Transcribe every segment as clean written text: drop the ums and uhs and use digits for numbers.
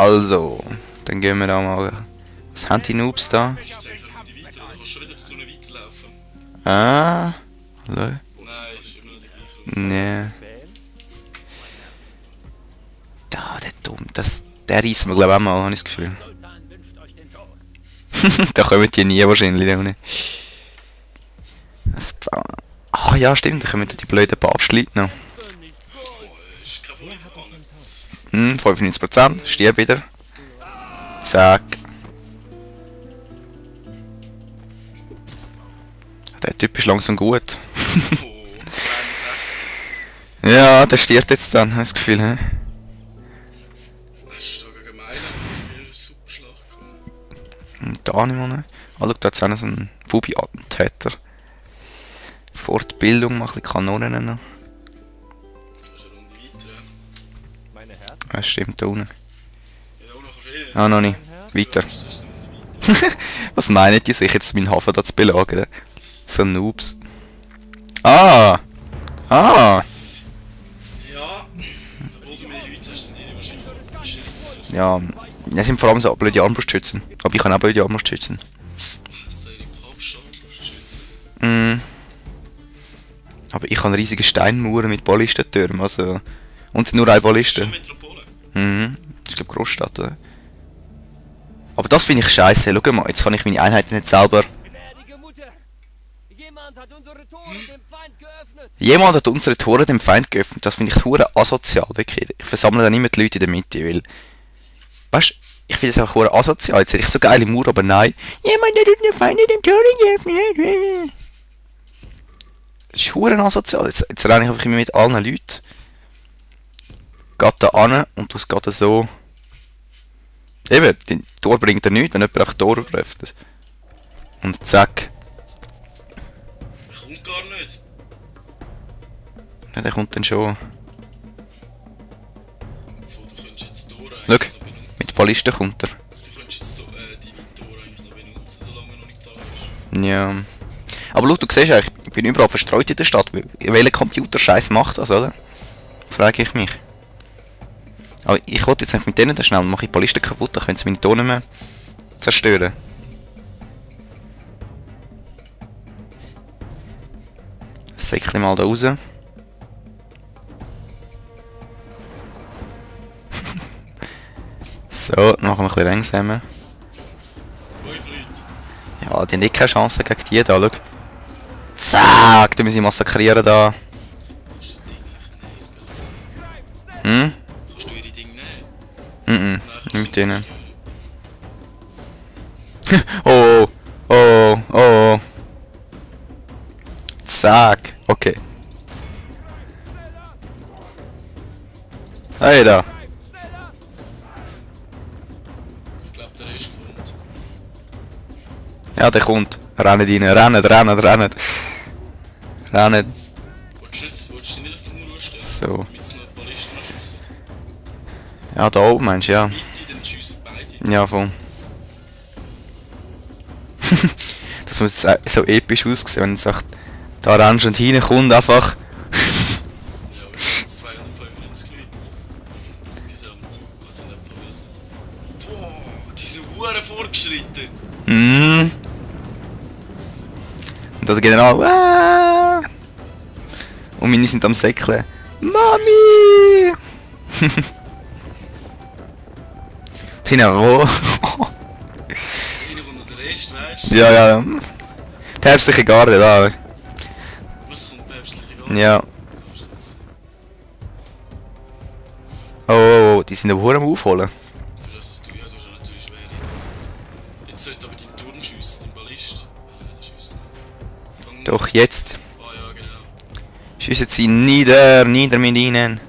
Also, dann gehen wir da mal. Was haben die Noobs da? Ich jetzt eigentlich eine Runde weiter, oder kannst du schon wieder da drinnen weiterlaufen? Ah, hallo? Nein, ist immer noch die gleiche Runde. Nee. Da, der dumm. Der reissen wir, glaube ich, auch mal, habe ich das Gefühl. Da kommen die nie wahrscheinlich, oder nicht? Ah ja, stimmt, da kommen die blöden Papstleute noch. Ist kein Fall vorhanden. 95%, stirb wieder. Zack. Der Typ ist langsam gut. Oh, 63. Ja, der stirbt jetzt dann, habe ich das Gefühl. He? Hast du da gegen Meilen eine super Schlacht gehabt? Und da nicht mehr. Ah, schau, da hat es auch noch so einen Bubi-Attentäter. Fortbildung, mach ein bisschen Kanonen noch. Kannst eine Runde weiter, Ja, stimmt, da unten. ja? Ja, noch kannst du eh nicht. Ah, noch nicht. Weiter. Sonst eine Runde weiter. Was meinen die sich jetzt, meinen Hafen da zu belagern? So Noobs. Ah! Ah! Ja, obwohl du mehr Leute hast, sind die wahrscheinlich beschritten. Ja, es sind vor allem so blöde Armbrustschützen. Aber ich kann auch blöde Armbrustschützen. Haben sie ihre Pappstab-Schützen? Mm. Aber ich habe riesige Steinmauern mit Ballistentürmen, also... Und nur eine Balliste. Schon Metropole? Mhm. Das ist, glaube ich, Großstadt, oder? Aber das finde ich scheiße. Schau mal, jetzt kann ich meine Einheiten nicht selber... Gnädige Mutter, jemand hat unsere Tore dem Feind geöffnet. Jemand hat unsere Tore dem Feind geöffnet. Das finde ich hure asozial, wirklich. Ich versammle dann immer die Leute in der Mitte, weil... Weißt du, ich finde das einfach hure asozial. Jetzt hätte ich so geile Mauer, aber nein. Jemand hat unsere Feinde dem Tore geöffnet. Das ist hure asozial. Jetzt renne ich einfach immer mit allen Leuten. Geht da an und du es geht so... Eben, das Tor bringt er nichts, wenn jemand auch Tor öffnet. Und zack. Er kommt gar nicht. Ja, der kommt dann schon. Obwohl, du könntest jetzt die Tore Schau, eigentlich noch benutzen. mit Ballisten kommt er. Du könntest jetzt deine Tore eigentlich noch benutzen, solange er noch nicht da ist. Ja. Aber schau, du siehst eigentlich, ich bin überall verstreut in der Stadt. Welcher Computerscheiß macht das, oder? Frage ich mich. Aber ich wollte jetzt nicht mit denen dann schnell, mache ich Ballisten kaputt, dann können sie meine Tore nicht mehr zerstören. Säckchen mal da raus. So, dann machen wir ein bisschen langsamer. 5 Leute. Ja, die haben eh keine Chance gegen die da, schau. Zack, die müssen sie massakrieren da. Kannst du das Ding echt nehmen? Hm? Kannst du ihre Dinge nehmen? Mhm, Kannst nicht du mit denen. zerstören. Oh, oh, oh. Zack, okay. Hey da. Ich glaube, der Rest kommt. Ja, der kommt. Rennen rein, rennen, rennen, rennen. Rennen. Willst du sie nicht auf die Mauer stellen? So. Damit sie noch die Ballisten noch schiessen? Ja, da oben meinst du, ja. Mitte, dann schiessen beide. Ja, voll. Das muss jetzt so episch aussehen, wenn du sagst, da rennst und hinkommt einfach. Ja, aber es sind jetzt 295 Leute. Insgesamt. Was sind etwa was? Boah, die sind hure vorgeschritten. Mm. Und da geht auch. Und meine sind am Säckeln. Mami! Tina, wo? Einer kommt noch der Rest, weißt du? Ja, ja. Die herbstliche Garde da. Was kommt päpstliche Garde? Ja. Oh, Scheiße. Oh, die sind aber am Aufholen. Für das, dass du ja, du hast ja natürlich schwere Dinge. Jetzt sollte aber dein Turm schiessen, dein Ballist. Ah nein, der schiesst nicht. Fang Doch, jetzt. Ah ja, genau. Schiessen sie nieder mit ihnen.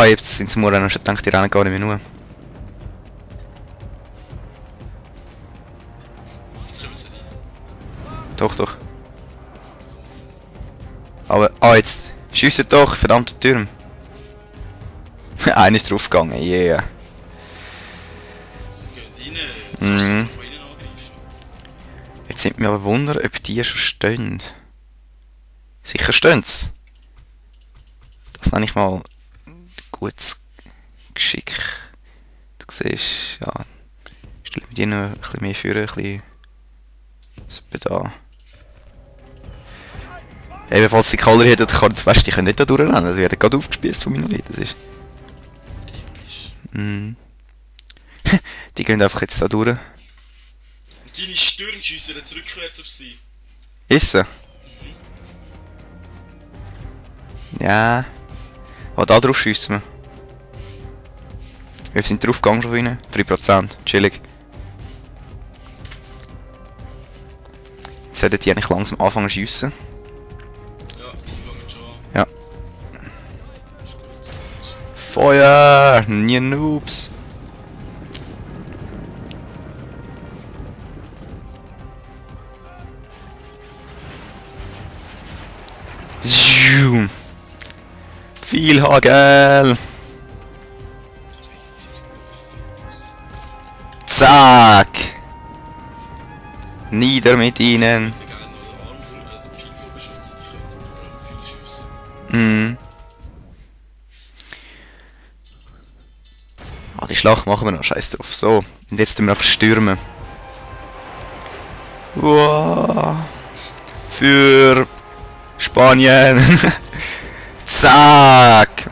Jetzt sind sie morgen. Ich dachte, die rennen gar nicht mehr nur. Jetzt kommen sie rein. Doch, doch. Aber, jetzt. Schiessen doch, verdammte Türme. Einer ist draufgegangen, yeah. Sie gehen rein. Jetzt kannst du sie von innen angreifen. Jetzt sind wir aber wundern, ob die schon stehen. Sicher stehen sie. Das nenne ich mal gutes Geschick. Siehst ja. Stell mit dir noch ein bisschen mehr führen, ein bisschen. So da. Eben, falls die Cavalry hätten, weißt du, die können nicht da durchrennen, sie werden gerade aufgespießt von meinen Leuten, das ist... Episch. Die gehen einfach jetzt da durch. Und deine Stürme schiessen jetzt rückwärts auf sie. Ist so? Ja. Oh, da drauf schiessen wir. Wie viel sind drauf gegangen schon rein? 3%. Chillig. Jetzt sollten die eigentlich langsam anfangen zu schiessen. Ja, sie fangen schon an. Ja. Ist gut, so geht's. Feuer! Nie Noobs! Zoom. Viel Hagel! Die sieht verdammt fett aus. Zack! Nieder mit ihnen! Die gehen noch den Arm, den Pfeilbogen schützen, die können aber vor allem viel schiessen. Mhm. Ah, die Schlacht machen wir noch, scheiß drauf. So, und jetzt tun wir einfach stürmen. Wow. Für Spanien! Zack!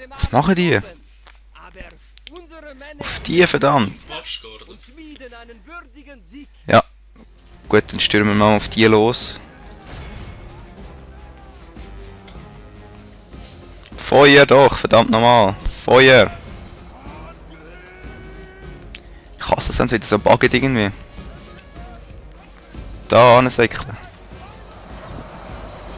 Was machen die? Auf die verdammt! Papstgarde. Ja. Gut, dann stürmen wir mal auf die los. Feuer doch, verdammt nochmal. Feuer! Ich hasse es, wenn es wieder so buggt irgendwie. Da ansäckeln.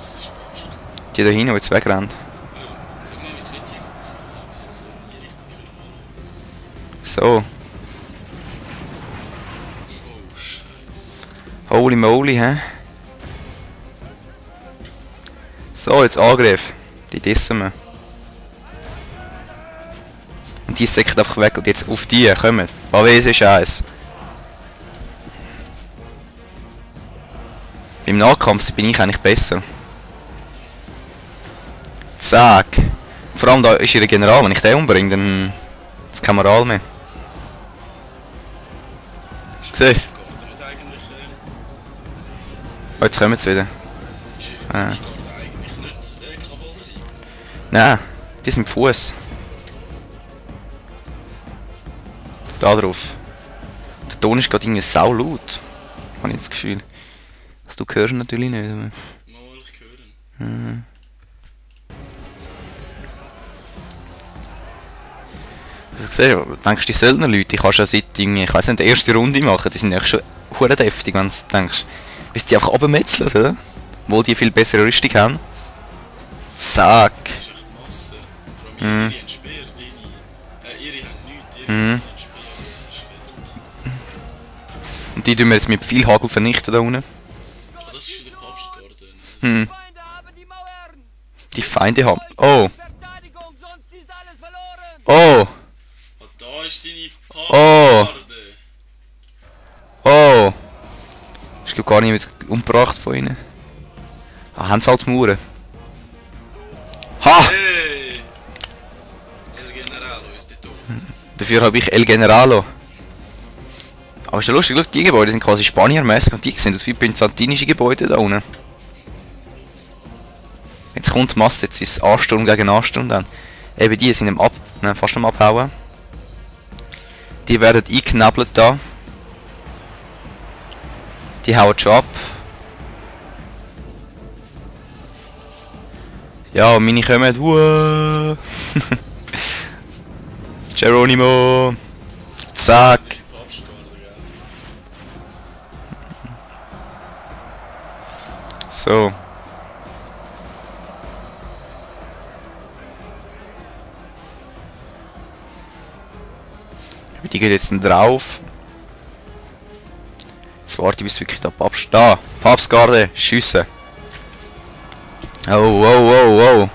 Das ist Papstgarde. Die da hinten, die jetzt wegrennt. Ja, sag mal, wie sieht die aus? Ich habe bis jetzt noch nie richtig anschauen. So. Oh, Scheiße. Holy moly, hä? So, jetzt Angriff. Die dissen wir. Und die säcken einfach weg und jetzt auf die kommen. Pavese Scheiß. Beim Nahkampf bin ich eigentlich besser. Zack. Vor allem da ist ihr General, wenn ich den umbringe, dann ist kein Moral mehr. Siehst du? Papstgarde mit eigentlich, Oh, jetzt kommen sie wieder. ist ihre Papstgarde eigentlich nicht Kavallerie? Nein, die sind Fuß. Da drauf. Der Ton ist gerade irgendwie sau laut. Habe ich das Gefühl. Also, du hörst ihn natürlich nicht. Aber... Mal ich hören. Also, siehst du, denkst du, die Söldnerleute, die kannst du ja seit irgendwie, ich weiss nicht, der erste Runde machen, die sind ja schon hure deftig, wenn du denkst. Bis die einfach runtermetzeln, oder? Obwohl die viel bessere Rüstung haben. Zack. Das ist echt Masse. Und vor allem ihre haben Speer, ihre haben nichts, ihre haben Speer, das ist schwer. Und die tun wir jetzt mit viel Hagel vernichten da unten. Ah, das ist wieder Papstgarde. Hm. Feinde haben die Mauern! Die Feinde haben... Oh. Verteidigung, sonst ist alles verloren! Oh. Ah, da ist seine Oh. Papstgarde. Oh. Ich glaube gar niemand umgebracht von ihnen. Ah, haben sie halt Mauern. Ha! Hey! El Generalo ist der tot. Dafür habe ich El Generalo. Aber ist ja lustig, schau, die Gebäude sind quasi Spaniermäßig und die sind aus wie byzantinische Gebäude da unten. Jetzt kommt die Masse, jetzt ist es Ansturm gegen Ansturm dann. Eben die sind fast am Abhauen. Die werden eingeknebelt da. Die hauen schon ab. Ja, und meine kommen. Uah. Geronimo. Zack. Die Papstgarde, gell? So. Die geht jetzt drauf. Jetzt warte ich bis wirklich da Papstgarde, schiessen. Oh, oh, oh, oh.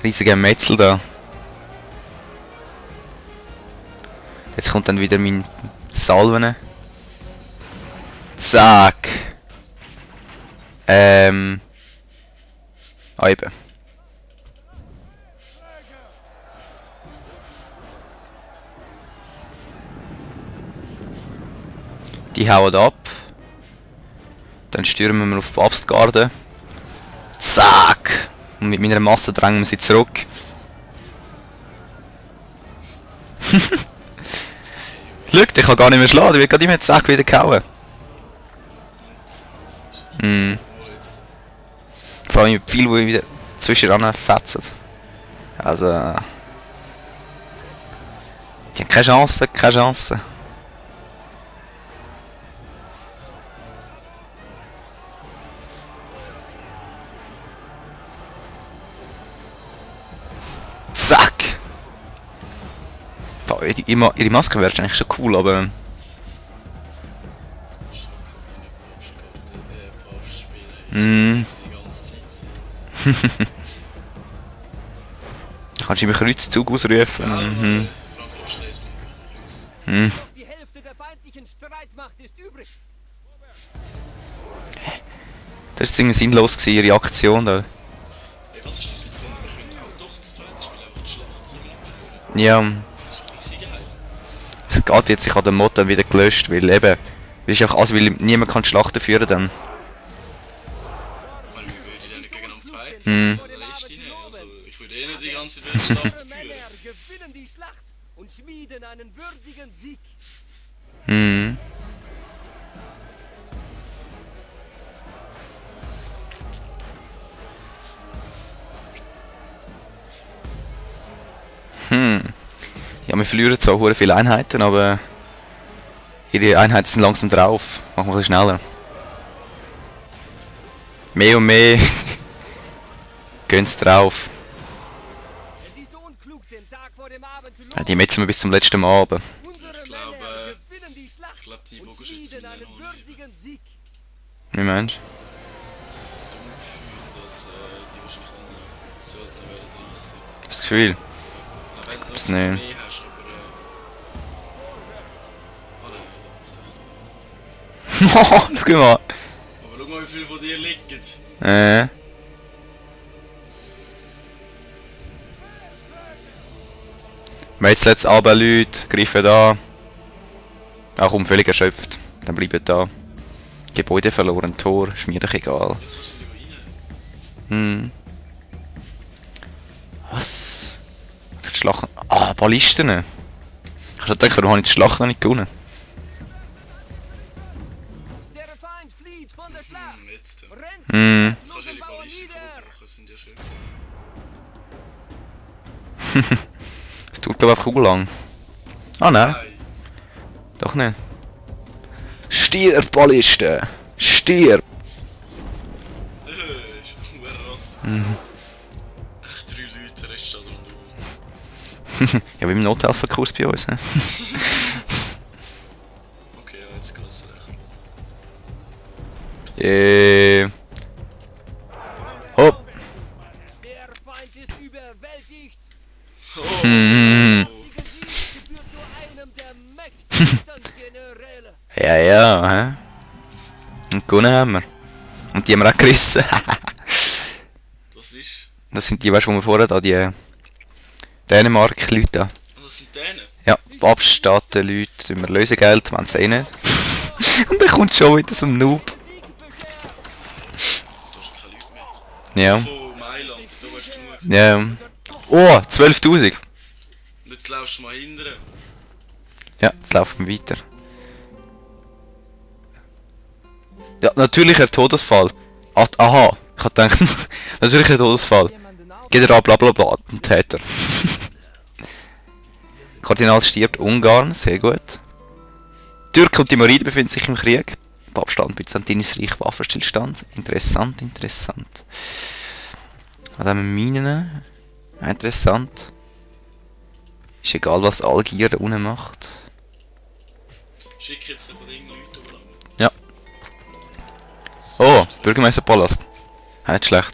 Riesiger Metzel da. Jetzt kommt dann wieder mein Salven. Zack. Eben. Die hauen ab. Dann stürmen wir auf Papstgarde. Zack! Und mit meiner Masse drängen wir sie zurück. Schau, ich kann gar nicht mehr schlagen, ich will gerade immer zack wieder gehauen. Vor allem mit viel, wo ich wieder zwischendran fetzen. Also... Die haben keine Chance, keine Chance. Zack! Boah, ihre Maske wäre eigentlich schon cool, aber... Da kannst du immer Kreuzzug ausrufen. Die Hälfte der feindlichen Streitmacht ist übrig. Das war irgendwie sinnlos gewesen, ihre Aktion da. Ey, was hast du so gefunden? Wir können auch doch das zweite Spiel einfach die Schlacht immer noch führen. Ja, Das ist doch riesig geil. es geht jetzt, ich habe den Mod dann wieder gelöscht, weil eben... Ist einfach, also weil niemand kann die Schlachten führen dann. Weil wir würden dann nicht gegeneinander fighten. Oder ist die nicht? Also, ich würde eh nicht die ganze Zeit die Schlacht Unsere führen. Männer gewinnen die Schlacht und schmieden einen würdigen Sieg. Ja, wir verlieren zwar hure viele Einheiten, aber... Ihre Einheiten sind langsam drauf. Machen wir ein bisschen schneller. Mehr und mehr... Gönn's drauf. Es ist unklug, den Tag vor dem Abend zu Ja, loben. die metzen wir bis zum letzten Mal runter. Unsere glaube, Männer gewinnen die Schlacht Ich glaube, die und Bogenschützen schmieden sind einen noch nicht. würdigen Sieg. Wie meinst Dieses dumme Gefühl, dass die wahrscheinlich deine Söldner werden reissen. du? Das Gefühl? Auch wenn du Glaub's noch nicht. mehr hast, aber... Oh nein, tatsächlich nicht. Schau mal! Aber schau mal, wie viel von dir liegt. Jetzt aber Leute, greifen da. Auch völlig erschöpft. Dann bleiben da. Gebäude verloren, Tor, ist mir doch egal. Jetzt musst du lieber rein. Was? Die Schlacht. Ah, Ballisten. Ich dachte, warum habe ich die Schlacht noch nicht gewonnen? Der Feind flieht von der Schlacht. Jetzt. Rennt Jetzt kannst du ja die Bauern Ballisten nieder. machen, sind ja erschöpft. Es dauert glaube ich einfach lang. Ah nein, Nein. doch nicht. Stirb, Ballisten! Stirb! Ist ein Rass. Echt 3 Leute, der Rest steht rundum. Ja, wie im Nothelferkurs bei uns. He? Okay, ja, jetzt geht's recht mal. Hopp! Der Feind ist überwältigt. Oh! Dieser Sieg gebührt nur einem der mächtigsten Generäle. Ja, ja, hä? Und gewonnen haben wir. Und die haben wir auch gerissen. Das ist... Das sind die, weißt du, wo wir vorher da die Dänemark-Leute da. Oh, das sind denen? Ja, Abstaaten-Leute, wir Lösegeld, wenn sie eh nicht. Und dann kommt schon wieder so ein Noob. Du hast ja keine Leute mehr. Ja, Von Mailand, da hast du genug. ja. Oh, 12.000. Und jetzt laufst du mal hinterher. Ja, jetzt laufen wir weiter. Ja, natürlicher Todesfall. Aha, ich hab gedacht, natürlicher Todesfall. Geht er ab, bla bla bla, ein Täter. Kardinal stirbt, Ungarn, sehr gut. Türken und Timoriden befinden sich im Krieg. Abstand Byzantinisches Reich, Waffenstillstand. Interessant, interessant. Was haben wir Minen? Interessant. Ist egal, was Algier da unten macht. Schick jetzt von den Leuten umeinander. Ja. Oh, Bürgermeisterpalast. Nicht schlecht.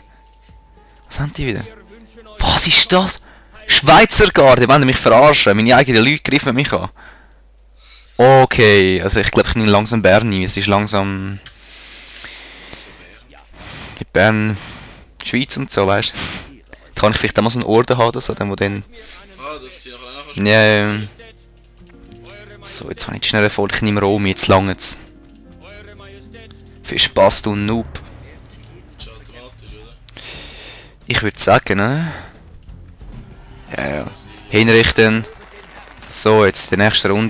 Was haben die wieder? Wir wünschen euch Was? Was ist das? Schweizer Garde, wollen mich verarschen. Meine eigenen Leute griffen mich an. Okay, also ich glaube, ich nehme langsam Berni. Es ist langsam... Mit Bern, Schweiz und so, weißt du. Da kann ich vielleicht auch mal so einen Orden haben oder so, wo dann... dass sie nachher auch Ja, so, jetzt habe ich die schnell voll. Ich nehme Rom, jetzt lange es. Viel Spaß, du Noob. schon automatisch, oder? Ich würde sagen, ne? Ja. Hinrichten. So, jetzt die nächste Runde.